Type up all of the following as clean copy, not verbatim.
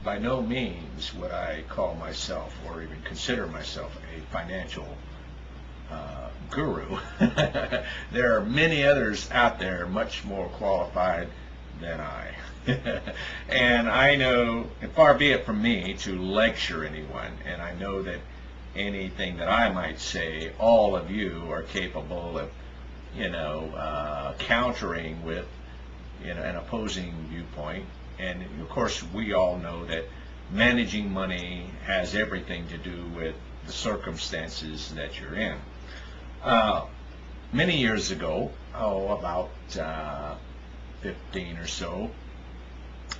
by no means would I call myself or even consider myself a financial guru. There are many others out there much more qualified than I. And I know, and far be it from me to lecture anyone, and I know that anything that I might say, all of you are capable of, countering with, an opposing viewpoint. And of course, we all know that managing money has everything to do with the circumstances that you're in. Many years ago, about 15 or so,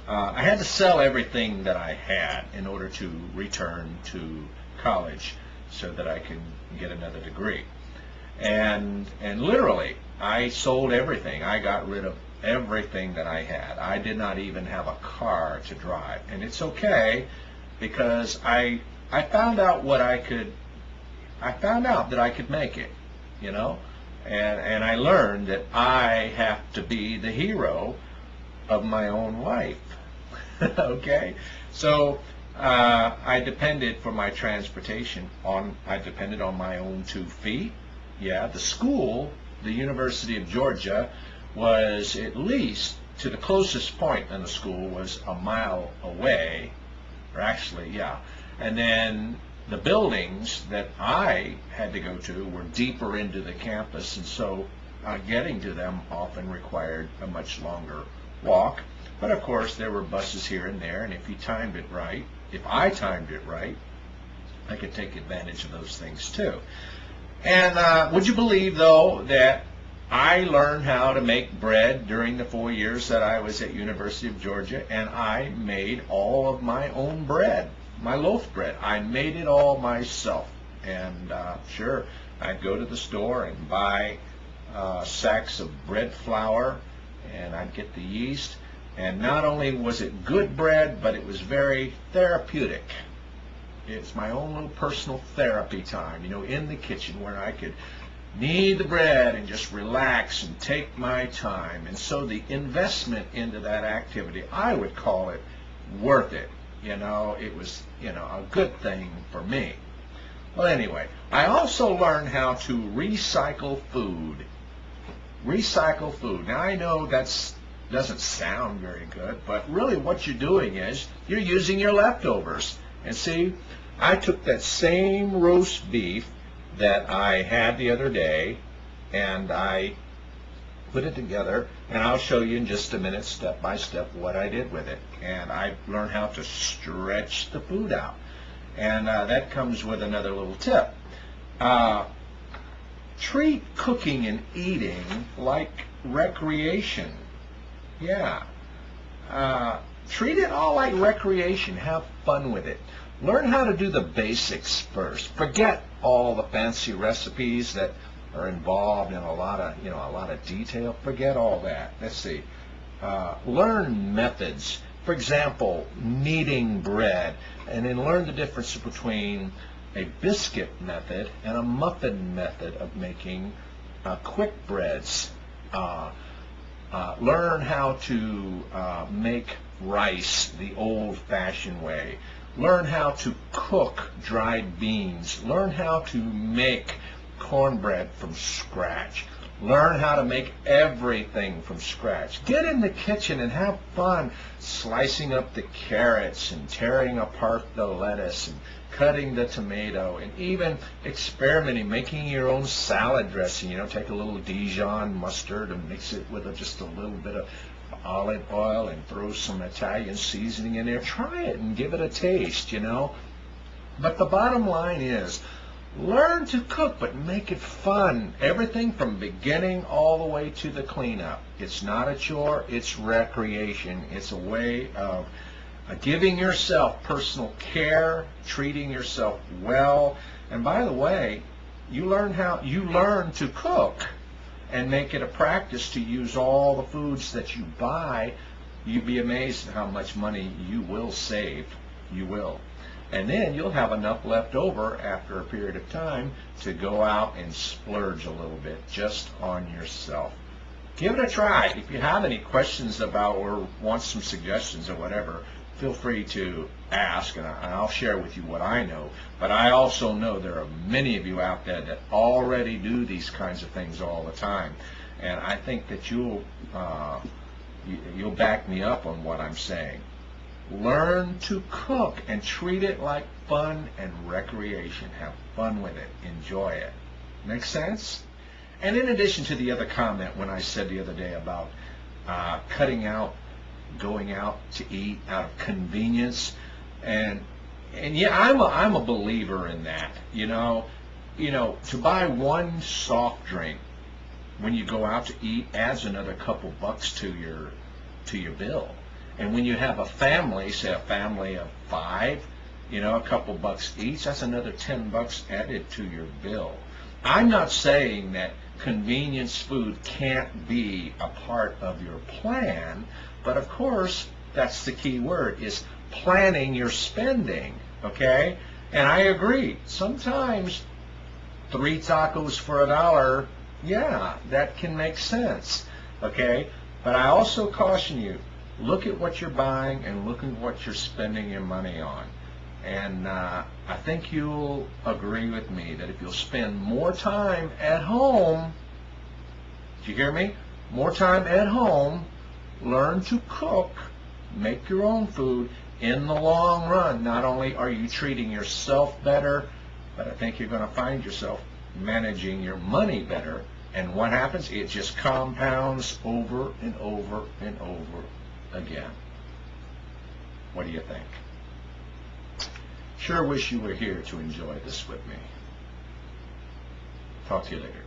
I had to sell everything that I had in order to return to college so that I could get another degree. And literally, I sold everything. I got rid of everything that I had. I did not even have a car to drive. And it's okay, because I found out what I found out that I could make it, and I learned that I have to be the hero of my own life. Okay? So I depended for my transportation I depended on my own 2 feet. Yeah, the school, the University of Georgia, was at least, to the closest point in the school, was a mile away, or actually, yeah. And then the buildings that I had to go to were deeper into the campus, and so getting to them often required a much longer walk. But of course, there were buses here and there, and if I timed it right, I could take advantage of those things too. And would you believe, though, that I learned how to make bread during the 4 years that I was at University of Georgia, and I made all of my own bread, my loaf bread. I made it all myself. And sure, I'd go to the store and buy sacks of bread flour, and I'd get the yeast. And not only was it good bread, but it was very therapeutic. It's my own little personal therapy time, in the kitchen, where I could knead the bread and just relax and take my time. And so the investment into that activity, I would call it worth it. It was, a good thing for me. Well, anyway, I also learned how to recycle food. Recycle food. Now, I know that doesn't sound very good, but really what you're doing is you're using your leftovers. And see, I took that same roast beef that I had the other day, and I put it together, and I'll show you in just a minute, step by step, what I did with it. And I learned how to stretch the food out. And that comes with another little tip. Treat cooking and eating like recreation. Yeah. Treat it all like recreation. Have fun with it. Learn how to do the basics first. Forget all the fancy recipes that are involved in a lot of detail. Forget all that. Let's see. Learn methods. For example, kneading bread, and then learn the difference between a biscuit method and a muffin method of making quick breads. Learn how to make rice the old-fashioned way. Learn how to cook dried beans. Learn how to make cornbread from scratch. Learn how to make everything from scratch. Get in the kitchen and have fun slicing up the carrots and tearing apart the lettuce and cutting the tomato, and even experimenting, making your own salad dressing. Take a little Dijon mustard and mix it with just a little bit of olive oil and throw some Italian seasoning in there. Try it and give it a taste, But the bottom line is, learn to cook, but make it fun. Everything from beginning all the way to the cleanup. It's not a chore, it's recreation. It's a way of giving yourself personal care, treating yourself well. And by the way, you learn to cook and make it a practice to use all the foods that you buy. You'd be amazed at how much money you will save. You will. And then you'll have enough left over after a period of time to go out and splurge a little bit just on yourself. Give it a try. If you have any questions about or want some suggestions or whatever, feel free to ask, and I'll share with you what I know. But I also know there are many of you out there that already do these kinds of things all the time, and I think that you'll back me up on what I'm saying. Learn to cook and treat it like fun and recreation. Have fun with it. Enjoy it. Make sense? And in addition to the other comment when I said the other day about cutting out going out to eat out of convenience, and yeah, I'm a believer in that. You know, to buy one soft drink when you go out to eat adds another couple bucks to your bill. And when you have a family, say a family of 5, a couple bucks each, that's another 10 bucks added to your bill. I'm not saying that convenience food can't be a part of your plan, but of course, that's the key word, is planning your spending, okay? And I agree, sometimes 3 tacos for $1, yeah, that can make sense, okay? But I also caution you, look at what you're buying and look at what you're spending your money on. And I think you'll agree with me that if you'll spend more time at home, do you hear me? More time at home, learn to cook, make your own food. In the long run, not only are you treating yourself better, but I think you're going to find yourself managing your money better. And what happens? It just compounds over and over and over again. What do you think? Sure wish you were here to enjoy this with me. Talk to you later.